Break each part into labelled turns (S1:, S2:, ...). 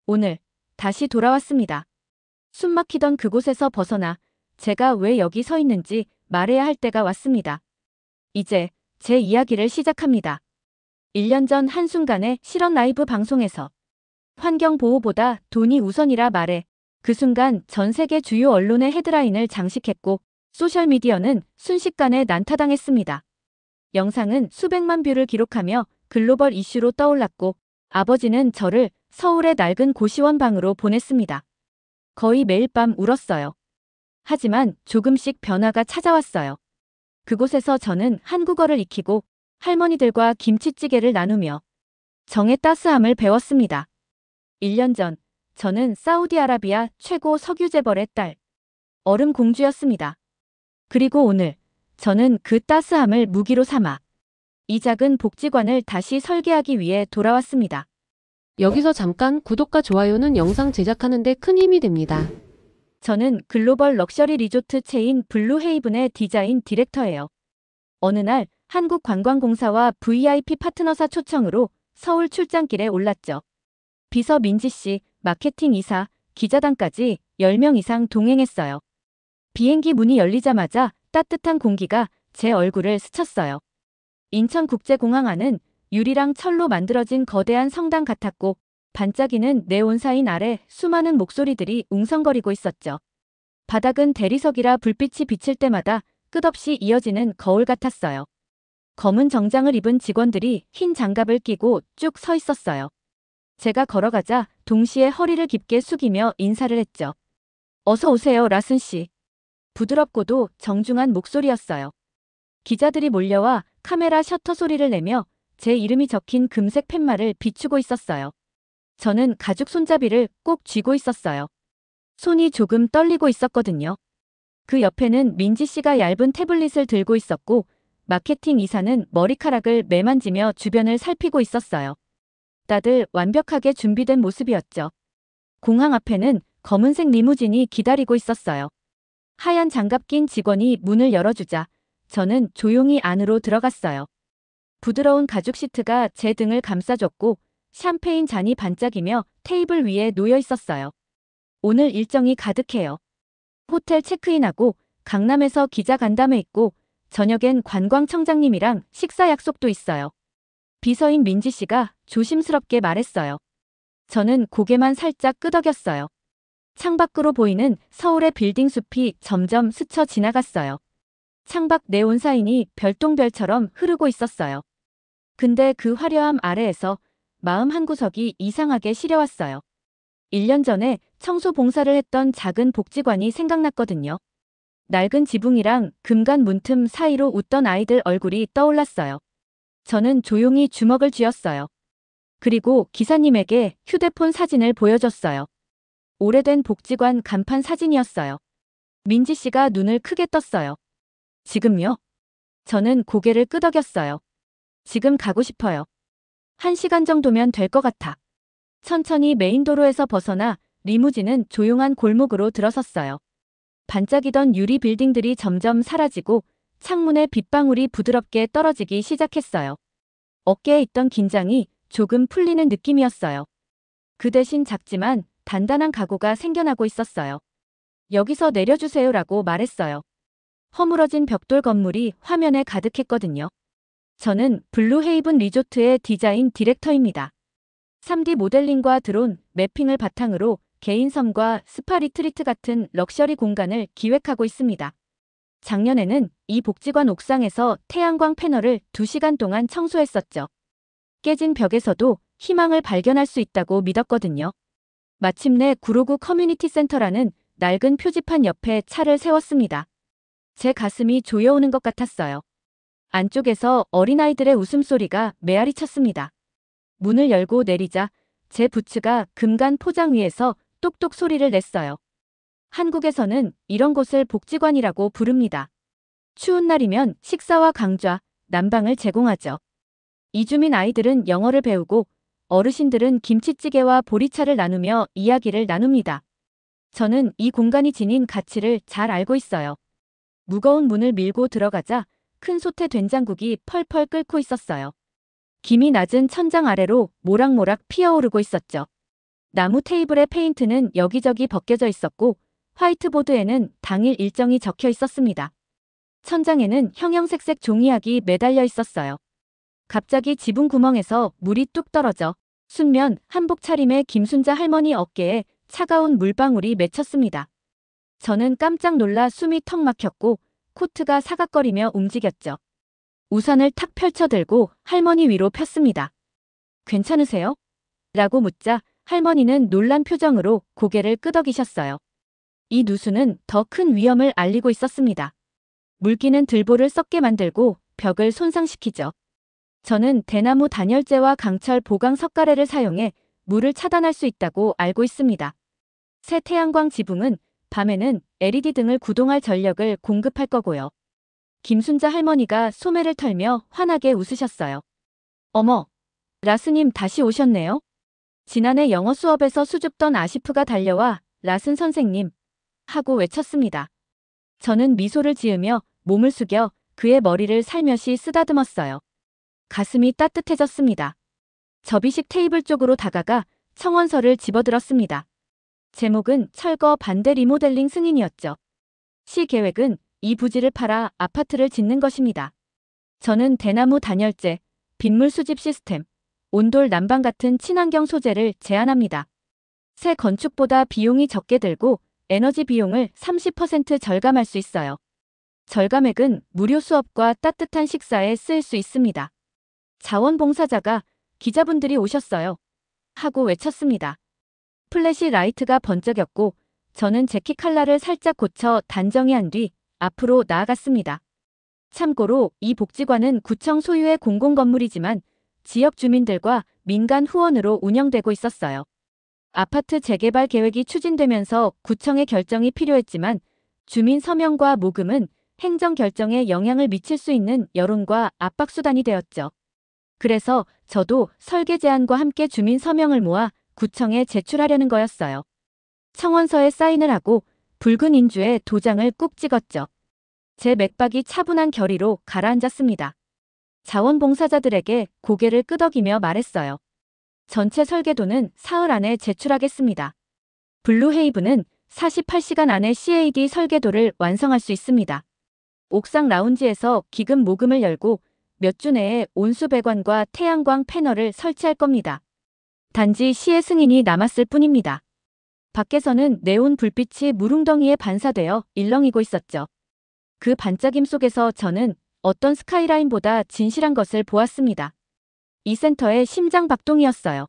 S1: 오늘 다시 돌아왔습니다. 숨막히던 그곳에서 벗어나 제가 왜 여기 서 있는지 말해야 할 때가 왔습니다. 이제 제 이야기를 시작합니다. 1년 전 한순간에 실언 라이브 방송에서 환경보호보다 돈이 우선이라 말해 그 순간 전 세계 주요 언론의 헤드라인을 장식했고 소셜미디어는 순식간에 난타당했습니다. 영상은 수백만 뷰를 기록하며 글로벌 이슈로 떠올랐고 아버지는 저를 서울의 낡은 고시원 방으로 보냈습니다. 거의 매일 밤 울었어요. 하지만 조금씩 변화가 찾아왔어요. 그곳에서 저는 한국어를 익히고 할머니들과 김치찌개를 나누며 정의 따스함을 배웠습니다. 1년 전 저는 사우디아라비아 최고 석유재벌의 딸, 얼음 공주였습니다. 그리고 오늘 저는 그 따스함을 무기로 삼아 이 작은 복지관을 다시 설계하기 위해 돌아왔습니다.
S2: 여기서 잠깐 구독과 좋아요는 영상 제작하는 데 큰 힘이 됩니다.
S1: 저는 글로벌 럭셔리 리조트 체인 블루헤이븐의 디자인 디렉터예요. 어느 날 한국관광공사와 VIP 파트너사 초청으로 서울 출장길에 올랐죠. 비서 민지 씨, 마케팅 이사, 기자단까지 10명 이상 동행했어요. 비행기 문이 열리자마자 따뜻한 공기가 제 얼굴을 스쳤어요. 인천국제공항 안은 유리랑 철로 만들어진 거대한 성당 같았고 반짝이는 네온사인 아래 수많은 목소리들이 웅성거리고 있었죠. 바닥은 대리석이라 불빛이 비칠 때마다 끝없이 이어지는 거울 같았어요. 검은 정장을 입은 직원들이 흰 장갑을 끼고 쭉 서 있었어요. 제가 걸어가자 동시에 허리를 깊게 숙이며 인사를 했죠. 어서 오세요, 라슨 씨. 부드럽고도 정중한 목소리였어요. 기자들이 몰려와 카메라 셔터 소리를 내며 제 이름이 적힌 금색 팻말을 비추고 있었어요. 저는 가죽 손잡이를 꼭 쥐고 있었어요. 손이 조금 떨리고 있었거든요. 그 옆에는 민지 씨가 얇은 태블릿을 들고 있었고 마케팅 이사는 머리카락을 매만지며 주변을 살피고 있었어요. 다들 완벽하게 준비된 모습이었죠. 공항 앞에는 검은색 리무진이 기다리고 있었어요. 하얀 장갑 낀 직원이 문을 열어주자 저는 조용히 안으로 들어갔어요. 부드러운 가죽 시트가 제 등을 감싸줬고 샴페인 잔이 반짝이며 테이블 위에 놓여 있었어요. 오늘 일정이 가득해요. 호텔 체크인하고 강남에서 기자 간담회 있고 저녁엔 관광청장님이랑 식사 약속도 있어요. 비서인 민지 씨가 조심스럽게 말했어요. 저는 고개만 살짝 끄덕였어요. 창밖으로 보이는 서울의 빌딩 숲이 점점 스쳐 지나갔어요. 창밖 네온사인이 별똥별처럼 흐르고 있었어요. 근데 그 화려함 아래에서 마음 한구석이 이상하게 시려왔어요. 1년 전에 청소 봉사를 했던 작은 복지관이 생각났거든요. 낡은 지붕이랑 금간 문틈 사이로 웃던 아이들 얼굴이 떠올랐어요. 저는 조용히 주먹을 쥐었어요. 그리고 기사님에게 휴대폰 사진을 보여줬어요. 오래된 복지관 간판 사진이었어요. 민지 씨가 눈을 크게 떴어요. 지금요? 저는 고개를 끄덕였어요. 지금 가고 싶어요. 1시간 정도면 될 것 같아. 천천히 메인 도로에서 벗어나 리무진은 조용한 골목으로 들어섰어요. 반짝이던 유리 빌딩들이 점점 사라지고 창문에 빗방울이 부드럽게 떨어지기 시작했어요. 어깨에 있던 긴장이 조금 풀리는 느낌이었어요. 그 대신 작지만 단단한 각오가 생겨나고 있었어요. 여기서 내려주세요라고 말했어요. 허물어진 벽돌 건물이 화면에 가득했거든요. 저는 블루헤이븐 리조트의 디자인 디렉터입니다. 3D 모델링과 드론, 매핑을 바탕으로 개인 섬과 스파 리트리트 같은 럭셔리 공간을 기획하고 있습니다. 작년에는 이 복지관 옥상에서 태양광 패널을 2시간 동안 청소했었죠. 깨진 벽에서도 희망을 발견할 수 있다고 믿었거든요. 마침내 구로구 커뮤니티 센터라는 낡은 표지판 옆에 차를 세웠습니다. 제 가슴이 조여오는 것 같았어요. 안쪽에서 어린아이들의 웃음소리가 메아리 쳤습니다. 문을 열고 내리자 제 부츠가 금간 포장 위에서 똑똑 소리를 냈어요. 한국에서는 이런 곳을 복지관이라고 부릅니다. 추운 날이면 식사와 강좌, 난방을 제공하죠. 이주민 아이들은 영어를 배우고 어르신들은 김치찌개와 보리차를 나누며 이야기를 나눕니다. 저는 이 공간이 지닌 가치를 잘 알고 있어요. 무거운 문을 밀고 들어가자 큰 솥에 된장국이 펄펄 끓고 있었어요. 김이 낮은 천장 아래로 모락모락 피어오르고 있었죠. 나무 테이블의 페인트는 여기저기 벗겨져 있었고 화이트보드에는 당일 일정이 적혀 있었습니다. 천장에는 형형색색 종이약이 매달려 있었어요. 갑자기 지붕 구멍에서 물이 뚝 떨어져 순면 한복 차림의 김순자 할머니 어깨에 차가운 물방울이 맺혔습니다. 저는 깜짝 놀라 숨이 턱 막혔고 코트가 사각거리며 움직였죠. 우산을 탁 펼쳐들고 할머니 위로 폈습니다. 괜찮으세요? 라고 묻자 할머니는 놀란 표정으로 고개를 끄덕이셨어요. 이 누수는 더 큰 위험을 알리고 있었습니다. 물기는 들보를 썩게 만들고 벽을 손상시키죠. 저는 대나무 단열재와 강철 보강 석가래를 사용해 물을 차단할 수 있다고 알고 있습니다. 새 태양광 지붕은 밤에는 LED 등을 구동할 전력을 공급할 거고요. 김순자 할머니가 소매를 털며 환하게 웃으셨어요. 어머, 라스님 다시 오셨네요. 지난해 영어 수업에서 수줍던 아시프가 달려와 라슨 선생님 하고 외쳤습니다. 저는 미소를 지으며 몸을 숙여 그의 머리를 살며시 쓰다듬었어요. 가슴이 따뜻해졌습니다. 접이식 테이블 쪽으로 다가가 청원서를 집어들었습니다. 제목은 철거 반대 리모델링 승인이었죠. 시 계획은 이 부지를 팔아 아파트를 짓는 것입니다. 저는 대나무 단열재, 빗물 수집 시스템, 온돌 난방 같은 친환경 소재를 제안합니다. 새 건축보다 비용이 적게 들고 에너지 비용을 30% 절감할 수 있어요. 절감액은 무료 수업과 따뜻한 식사에 쓰일 수 있습니다. 자원봉사자가 기자분들이 오셨어요. 하고 외쳤습니다. 플래시 라이트가 번쩍였고 저는 재킷 컬러를 살짝 고쳐 단정히 한 뒤 앞으로 나아갔습니다. 참고로 이 복지관은 구청 소유의 공공건물이지만 지역 주민들과 민간 후원으로 운영되고 있었어요. 아파트 재개발 계획이 추진되면서 구청의 결정이 필요했지만 주민 서명과 모금은 행정 결정에 영향을 미칠 수 있는 여론과 압박수단이 되었죠. 그래서 저도 설계 제안과 함께 주민 서명을 모아 구청에 제출하려는 거였어요. 청원서에 사인을 하고 붉은 인주에 도장을 꾹 찍었죠. 제 맥박이 차분한 결의로 가라앉았습니다. 자원봉사자들에게 고개를 끄덕이며 말했어요. 전체 설계도는 사흘 안에 제출하겠습니다. 블루헤이븐은 48시간 안에 CAD 설계도를 완성할 수 있습니다. 옥상 라운지에서 기금 모금을 열고 몇 주 내에 온수 배관과 태양광 패널을 설치할 겁니다. 단지 시의 승인이 남았을 뿐입니다. 밖에서는 네온 불빛이 무릉덩이에 반사되어 일렁이고 있었죠. 그 반짝임 속에서 저는 어떤 스카이라인보다 진실한 것을 보았습니다. 이 센터의 심장 박동이었어요.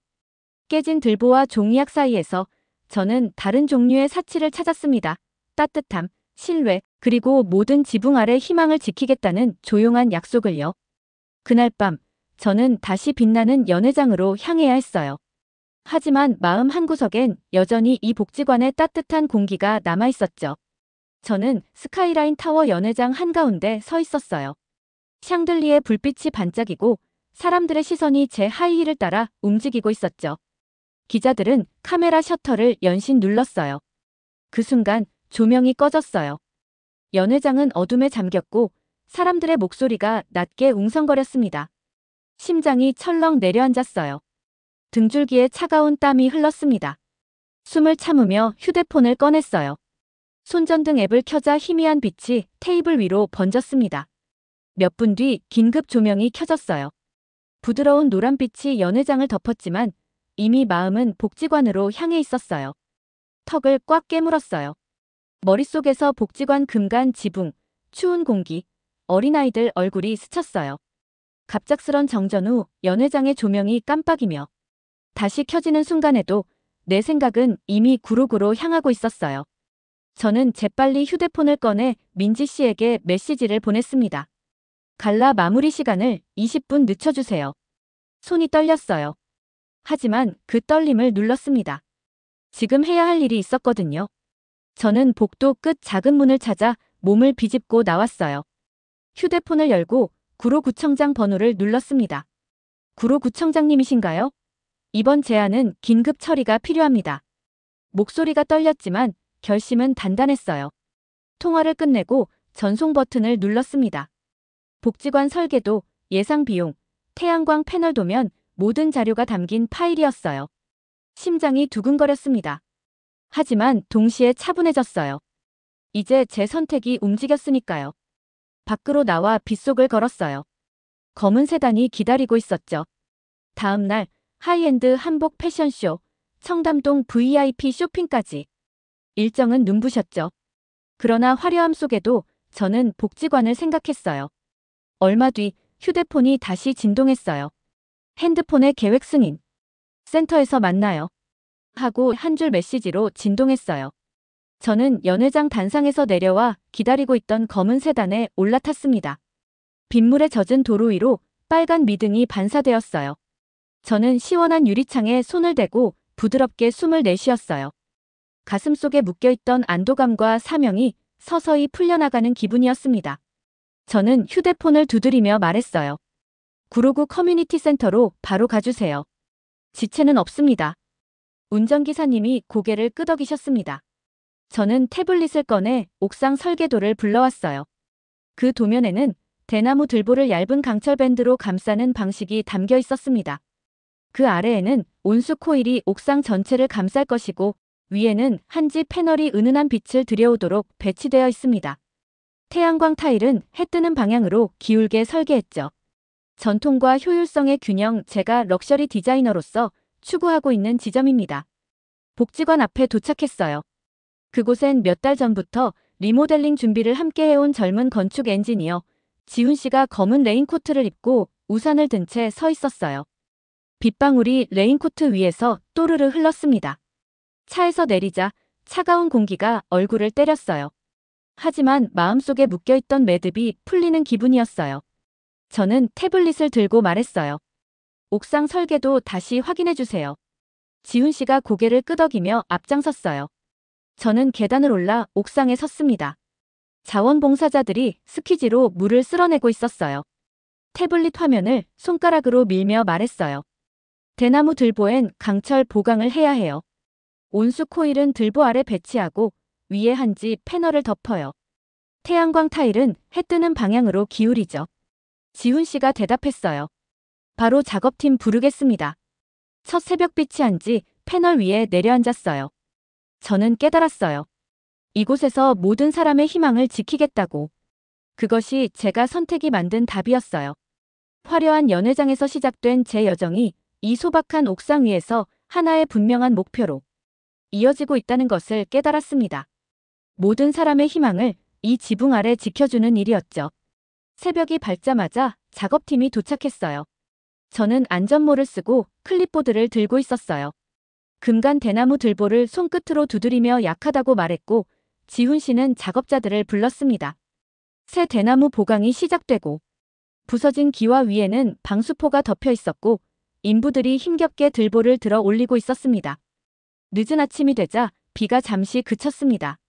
S1: 깨진 들보와 종이약 사이에서 저는 다른 종류의 사치를 찾았습니다. 따뜻함, 신뢰, 그리고 모든 지붕 아래 희망을 지키겠다는 조용한 약속을요. 그날 밤 저는 다시 빛나는 연회장으로 향해야 했어요. 하지만 마음 한구석엔 여전히 이 복지관의 따뜻한 공기가 남아있었죠. 저는 스카이라인 타워 연회장 한가운데 서 있었어요. 샹들리에 불빛이 반짝이고 사람들의 시선이 제 하이힐을 따라 움직이고 있었죠. 기자들은 카메라 셔터를 연신 눌렀어요. 그 순간 조명이 꺼졌어요. 연회장은 어둠에 잠겼고 사람들의 목소리가 낮게 웅성거렸습니다. 심장이 철렁 내려앉았어요. 등줄기에 차가운 땀이 흘렀습니다. 숨을 참으며 휴대폰을 꺼냈어요. 손전등 앱을 켜자 희미한 빛이 테이블 위로 번졌습니다. 몇 분 뒤 긴급 조명이 켜졌어요. 부드러운 노란빛이 연회장을 덮었지만 이미 마음은 복지관으로 향해 있었어요. 턱을 꽉 깨물었어요. 머릿속에서 복지관 금간 지붕, 추운 공기, 어린아이들 얼굴이 스쳤어요. 갑작스런 정전 후 연회장의 조명이 깜빡이며 다시 켜지는 순간에도 내 생각은 이미 구로구로 향하고 있었어요. 저는 재빨리 휴대폰을 꺼내 민지 씨에게 메시지를 보냈습니다. 갈라 마무리 시간을 20분 늦춰주세요. 손이 떨렸어요. 하지만 그 떨림을 눌렀습니다. 지금 해야 할 일이 있었거든요. 저는 복도 끝 작은 문을 찾아 몸을 비집고 나왔어요. 휴대폰을 열고 구로구청장 번호를 눌렀습니다. 구로구청장님이신가요? 이번 제안은 긴급 처리가 필요합니다. 목소리가 떨렸지만 결심은 단단했어요. 통화를 끝내고 전송 버튼을 눌렀습니다. 복지관 설계도, 예상 비용, 태양광 패널 도면 모든 자료가 담긴 파일이었어요. 심장이 두근거렸습니다. 하지만 동시에 차분해졌어요. 이제 제 선택이 움직였으니까요. 밖으로 나와 빗속을 걸었어요. 검은 세단이 기다리고 있었죠. 다음 날 하이엔드 한복 패션쇼, 청담동 VIP 쇼핑까지. 일정은 눈부셨죠. 그러나 화려함 속에도 저는 복지관을 생각했어요. 얼마 뒤 휴대폰이 다시 진동했어요. 핸드폰의 계획 승인. 센터에서 만나요. 하고 한 줄 메시지로 진동했어요. 저는 연회장 단상에서 내려와 기다리고 있던 검은 세단에 올라탔습니다. 빗물에 젖은 도로 위로 빨간 미등이 반사되었어요. 저는 시원한 유리창에 손을 대고 부드럽게 숨을 내쉬었어요. 가슴속에 묶여있던 안도감과 사명이 서서히 풀려나가는 기분이었습니다. 저는 휴대폰을 두드리며 말했어요. 구로구 커뮤니티 센터로 바로 가주세요. 지체는 없습니다. 운전기사님이 고개를 끄덕이셨습니다. 저는 태블릿을 꺼내 옥상 설계도를 불러왔어요. 그 도면에는 대나무 들보를 얇은 강철밴드로 감싸는 방식이 담겨 있었습니다. 그 아래에는 온수 코일이 옥상 전체를 감쌀 것이고 위에는 한지 패널이 은은한 빛을 들여오도록 배치되어 있습니다. 태양광 타일은 해 뜨는 방향으로 기울게 설계했죠. 전통과 효율성의 균형, 제가 럭셔리 디자이너로서 추구하고 있는 지점입니다. 복지관 앞에 도착했어요. 그곳엔 몇 달 전부터 리모델링 준비를 함께 해온 젊은 건축 엔지니어 지훈 씨가 검은 레인코트를 입고 우산을 든 채 서 있었어요. 빗방울이 레인코트 위에서 또르르 흘렀습니다. 차에서 내리자 차가운 공기가 얼굴을 때렸어요. 하지만 마음속에 묶여있던 매듭이 풀리는 기분이었어요. 저는 태블릿을 들고 말했어요. 옥상 설계도 다시 확인해주세요. 지훈 씨가 고개를 끄덕이며 앞장섰어요. 저는 계단을 올라 옥상에 섰습니다. 자원봉사자들이 스키지로 물을 쓸어내고 있었어요. 태블릿 화면을 손가락으로 밀며 말했어요. 대나무 들보엔 강철 보강을 해야 해요. 온수 코일은 들보 아래 배치하고 위에 한지 패널을 덮어요. 태양광 타일은 해 뜨는 방향으로 기울이죠. 지훈 씨가 대답했어요. 바로 작업팀 부르겠습니다. 첫 새벽빛이 한지 패널 위에 내려앉았어요. 저는 깨달았어요. 이곳에서 모든 사람의 희망을 지키겠다고. 그것이 제가 선택이 만든 답이었어요. 화려한 연회장에서 시작된 제 여정이 이 소박한 옥상 위에서 하나의 분명한 목표로 이어지고 있다는 것을 깨달았습니다. 모든 사람의 희망을 이 지붕 아래 지켜주는 일이었죠. 새벽이 밝자마자 작업팀이 도착했어요. 저는 안전모를 쓰고 클립보드를 들고 있었어요. 금간 대나무 들보를 손끝으로 두드리며 약하다고 말했고 지훈 씨는 작업자들을 불렀습니다. 새 대나무 보강이 시작되고 부서진 기와 위에는 방수포가 덮여 있었고 인부들이 힘겹게 들보를 들어 올리고 있었습니다. 늦은 아침이 되자 비가 잠시 그쳤습니다.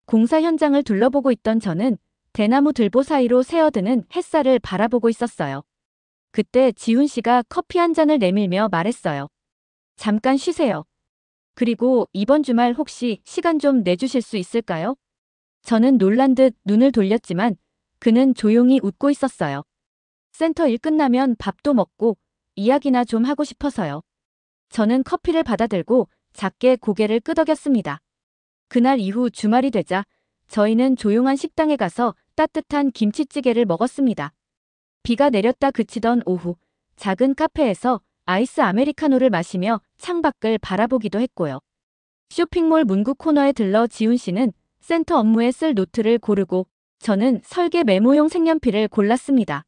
S1: 공사 현장을 둘러보고 있던 저는 대나무 들보 사이로 새어드는 햇살을 바라보고 있었어요. 그때 지훈 씨가 커피 한 잔을 내밀며 말했어요. 잠깐 쉬세요. 그리고 이번 주말 혹시 시간 좀 내주실 수 있을까요? 저는 놀란 듯 눈을 돌렸지만 그는 조용히 웃고 있었어요. 센터 일 끝나면 밥도 먹고 이야기나 좀 하고 싶어서요. 저는 커피를 받아들고 작게 고개를 끄덕였습니다. 그날 이후 주말이 되자 저희는 조용한 식당에 가서 따뜻한 김치찌개를 먹었습니다. 비가 내렸다 그치던 오후, 작은 카페에서 아이스 아메리카노를 마시며 창밖을 바라보기도 했고요. 쇼핑몰 문구 코너에 들러 지훈 씨는 센터 업무에 쓸 노트를 고르고 저는 설계 메모용 색연필을 골랐습니다.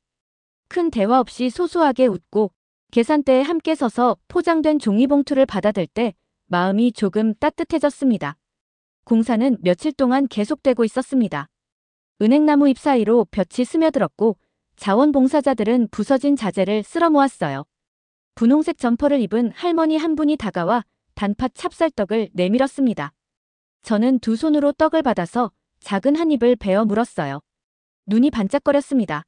S1: 큰 대화 없이 소소하게 웃고 계산대에 함께 서서 포장된 종이봉투를 받아들 때 마음이 조금 따뜻해졌습니다. 공사는 며칠 동안 계속되고 있었습니다. 은행나무 잎 사이로 볕이 스며들었고 자원봉사자들은 부서진 자재를 쓸어 모았어요. 분홍색 점퍼를 입은 할머니 한 분이 다가와 단팥 찹쌀떡을 내밀었습니다. 저는 두 손으로 떡을 받아서 작은 한 입을 베어 물었어요. 눈이 반짝거렸습니다.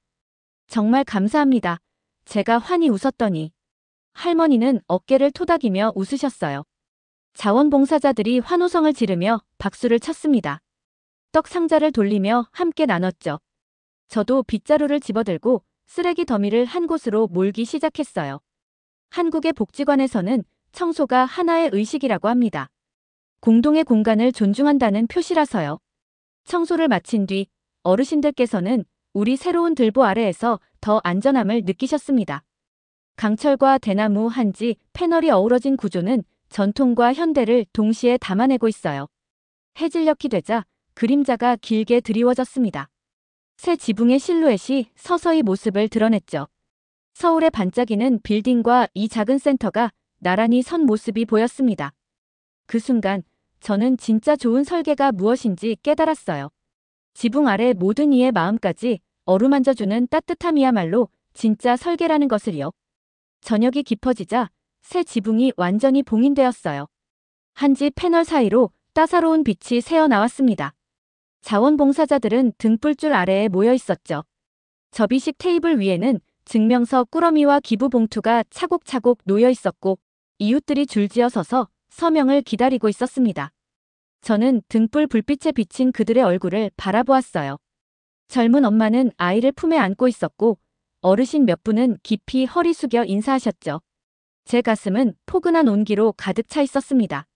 S1: 정말 감사합니다. 제가 환히 웃었더니 할머니는 어깨를 토닥이며 웃으셨어요. 자원봉사자들이 환호성을 지르며 박수를 쳤습니다. 떡 상자를 돌리며 함께 나눴죠. 저도 빗자루를 집어들고 쓰레기 더미를 한 곳으로 몰기 시작했어요. 한국의 복지관에서는 청소가 하나의 의식이라고 합니다. 공동의 공간을 존중한다는 표시라서요. 청소를 마친 뒤 어르신들께서는 우리 새로운 들보 아래에서 더 안전함을 느끼셨습니다. 강철과 대나무, 한지, 패널이 어우러진 구조는 전통과 현대를 동시에 담아내고 있어요. 해질녘이 되자 그림자가 길게 드리워졌습니다. 새 지붕의 실루엣이 서서히 모습을 드러냈죠. 서울의 반짝이는 빌딩과 이 작은 센터가 나란히 선 모습이 보였습니다. 그 순간 저는 진짜 좋은 설계가 무엇인지 깨달았어요. 지붕 아래 모든 이의 마음까지 어루만져주는 따뜻함이야말로 진짜 설계라는 것을요. 저녁이 깊어지자 새 지붕이 완전히 봉인되었어요. 한지 패널 사이로 따사로운 빛이 새어나왔습니다. 자원봉사자들은 등불줄 아래에 모여 있었죠. 접이식 테이블 위에는 증명서 꾸러미와 기부 봉투가 차곡차곡 놓여 있었고 이웃들이 줄지어 서서 서명을 기다리고 있었습니다. 저는 등불 불빛에 비친 그들의 얼굴을 바라보았어요. 젊은 엄마는 아이를 품에 안고 있었고 어르신 몇 분은 깊이 허리 숙여 인사하셨죠. 제 가슴은 포근한 온기로 가득 차 있었습니다.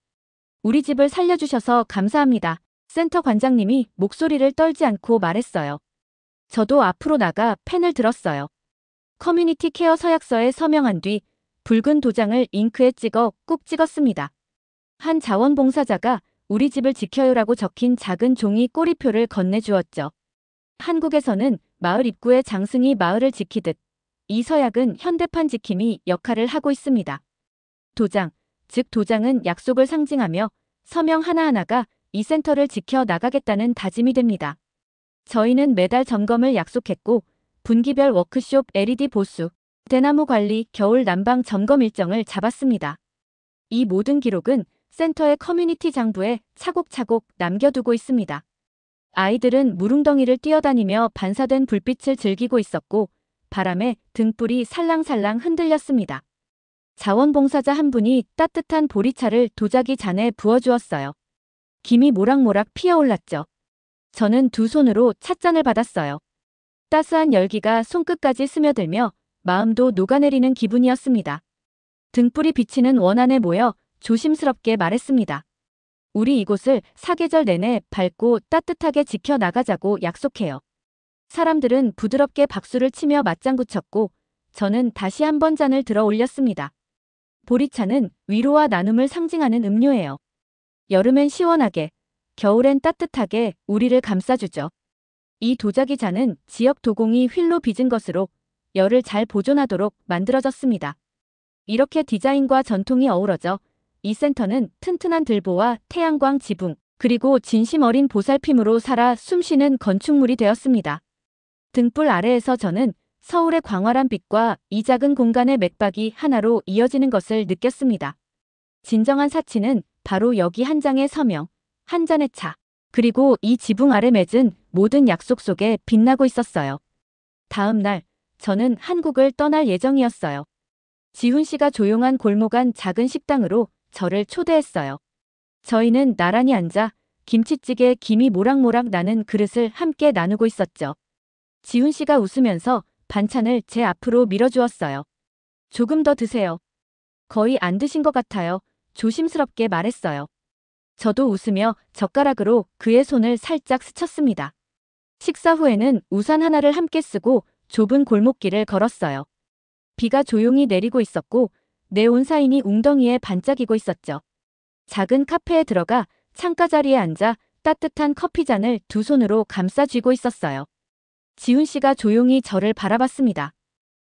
S1: 우리 집을 살려주셔서 감사합니다. 센터 관장님이 목소리를 떨지 않고 말했어요. 저도 앞으로 나가 펜을 들었어요. 커뮤니티 케어 서약서에 서명한 뒤 붉은 도장을 잉크에 찍어 꾹 찍었습니다. 한 자원봉사자가 우리 집을 지켜요라고 적힌 작은 종이 꼬리표를 건네주었죠. 한국에서는 마을 입구의 장승이 마을을 지키듯 이 서약은 현대판 지킴이 역할을 하고 있습니다. 도장, 즉 도장은 약속을 상징하며 서명 하나하나가 이 센터를 지켜 나가겠다는 다짐이 됩니다. 저희는 매달 점검을 약속했고 분기별 워크숍 LED 보수, 대나무 관리, 겨울 난방 점검 일정을 잡았습니다. 이 모든 기록은 센터의 커뮤니티 장부에 차곡차곡 남겨두고 있습니다. 아이들은 무릉덩이를 뛰어다니며 반사된 불빛을 즐기고 있었고 바람에 등불이 살랑살랑 흔들렸습니다. 자원봉사자 한 분이 따뜻한 보리차를 도자기 잔에 부어주었어요. 김이 모락모락 피어올랐죠. 저는 두 손으로 찻잔을 받았어요. 따스한 열기가 손끝까지 스며들며 마음도 녹아내리는 기분이었습니다. 등불이 비치는 원안에 모여 조심스럽게 말했습니다. 우리 이곳을 사계절 내내 밝고 따뜻하게 지켜나가자고 약속해요. 사람들은 부드럽게 박수를 치며 맞장구 쳤고 저는 다시 한번 잔을 들어 올렸습니다. 보리차는 위로와 나눔을 상징하는 음료예요. 여름엔 시원하게, 겨울엔 따뜻하게 우리를 감싸주죠. 이 도자기 잔은 지역 도공이 휠로 빚은 것으로 열을 잘 보존하도록 만들어졌습니다. 이렇게 디자인과 전통이 어우러져 이 센터는 튼튼한 들보와 태양광 지붕, 그리고 진심 어린 보살핌으로 살아 숨쉬는 건축물이 되었습니다. 등불 아래에서 저는 서울의 광활한 빛과 이 작은 공간의 맥박이 하나로 이어지는 것을 느꼈습니다. 진정한 사치는 바로 여기 한 장의 서명, 한 잔의 차, 그리고 이 지붕 아래 맺은 모든 약속 속에 빛나고 있었어요. 다음 날, 저는 한국을 떠날 예정이었어요. 지훈 씨가 조용한 골목 안 작은 식당으로 저를 초대했어요. 저희는 나란히 앉아 김치찌개 김이 모락모락 나는 그릇을 함께 나누고 있었죠. 지훈 씨가 웃으면서 반찬을 제 앞으로 밀어주었어요. 조금 더 드세요. 거의 안 드신 것 같아요. 조심스럽게 말했어요. 저도 웃으며 젓가락으로 그의 손을 살짝 스쳤습니다. 식사 후에는 우산 하나를 함께 쓰고 좁은 골목길을 걸었어요. 비가 조용히 내리고 있었고 네온사인이 웅덩이에 반짝이고 있었죠. 작은 카페에 들어가 창가 자리에 앉아 따뜻한 커피잔을 두 손으로 감싸 쥐고 있었어요. 지훈 씨가 조용히 저를 바라봤습니다.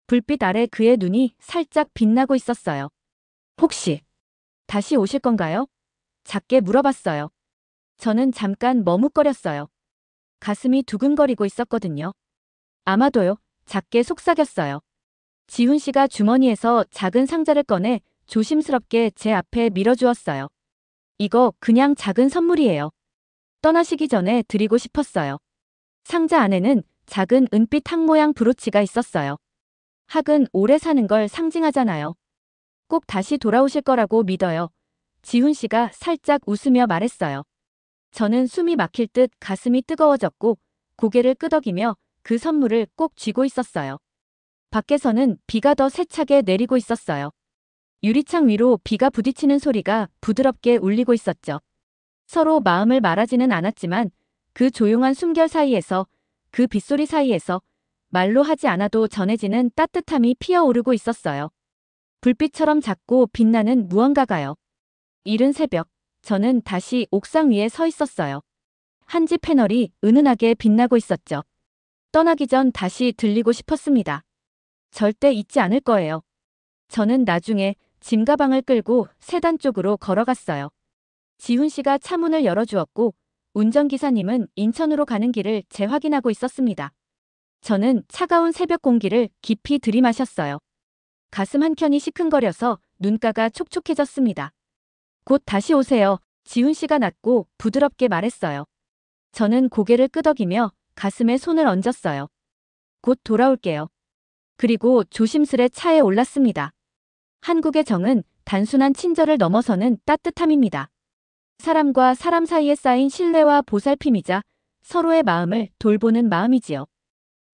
S1: 불빛 아래 그의 눈이 살짝 빛나고 있었어요. 혹시 다시 오실 건가요? 작게 물어봤어요. 저는 잠깐 머뭇거렸어요. 가슴이 두근거리고 있었거든요. 아마도요. 작게 속삭였어요. 지훈 씨가 주머니에서 작은 상자를 꺼내 조심스럽게 제 앞에 밀어주었어요. 이거 그냥 작은 선물이에요. 떠나시기 전에 드리고 싶었어요. 상자 안에는 작은 은빛 항 모양 브로치가 있었어요. 학은 오래 사는 걸 상징하잖아요. 꼭 다시 돌아오실 거라고 믿어요. 지훈 씨가 살짝 웃으며 말했어요. 저는 숨이 막힐 듯 가슴이 뜨거워졌고 고개를 끄덕이며 그 선물을 꼭 쥐고 있었어요. 밖에서는 비가 더 세차게 내리고 있었어요. 유리창 위로 비가 부딪히는 소리가 부드럽게 울리고 있었죠. 서로 마음을 말하지는 않았지만 그 조용한 숨결 사이에서, 그 빗소리 사이에서 말로 하지 않아도 전해지는 따뜻함이 피어오르고 있었어요. 불빛처럼 작고 빛나는 무언가가요. 이른 새벽, 저는 다시 옥상 위에 서 있었어요. 한 집 패널이 은은하게 빛나고 있었죠. 떠나기 전 다시 들리고 싶었습니다. 절대 잊지 않을 거예요. 저는 나중에 짐 가방을 끌고 세단 쪽으로 걸어갔어요. 지훈 씨가 차문을 열어주었고 운전기사님은 인천으로 가는 길을 재확인하고 있었습니다. 저는 차가운 새벽 공기를 깊이 들이마셨어요. 가슴 한켠이 시큰거려서 눈가가 촉촉해졌습니다. 곧 다시 오세요. 지훈 씨가 낮고 부드럽게 말했어요. 저는 고개를 끄덕이며 가슴에 손을 얹었어요. 곧 돌아올게요. 그리고 조심스레 차에 올랐습니다. 한국의 정은 단순한 친절을 넘어서는 따뜻함입니다. 사람과 사람 사이에 쌓인 신뢰와 보살핌이자 서로의 마음을 돌보는 마음이지요.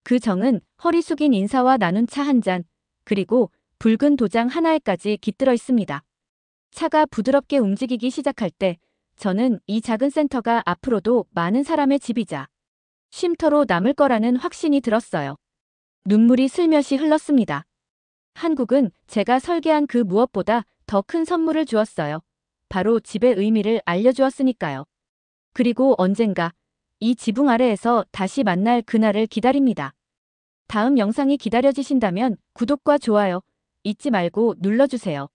S1: 그 정은 허리 숙인 인사와 나눈 차 한 잔, 그리고 붉은 도장 하나에까지 깃들어 있습니다. 차가 부드럽게 움직이기 시작할 때 저는 이 작은 센터가 앞으로도 많은 사람의 집이자 쉼터로 남을 거라는 확신이 들었어요. 눈물이 슬며시 흘렀습니다. 한국은 제가 설계한 그 무엇보다 더 큰 선물을 주었어요. 바로 집의 의미를 알려주었으니까요. 그리고 언젠가 이 지붕 아래에서 다시 만날 그날을 기다립니다. 다음 영상이 기다려지신다면 구독과 좋아요 잊지 말고 눌러주세요.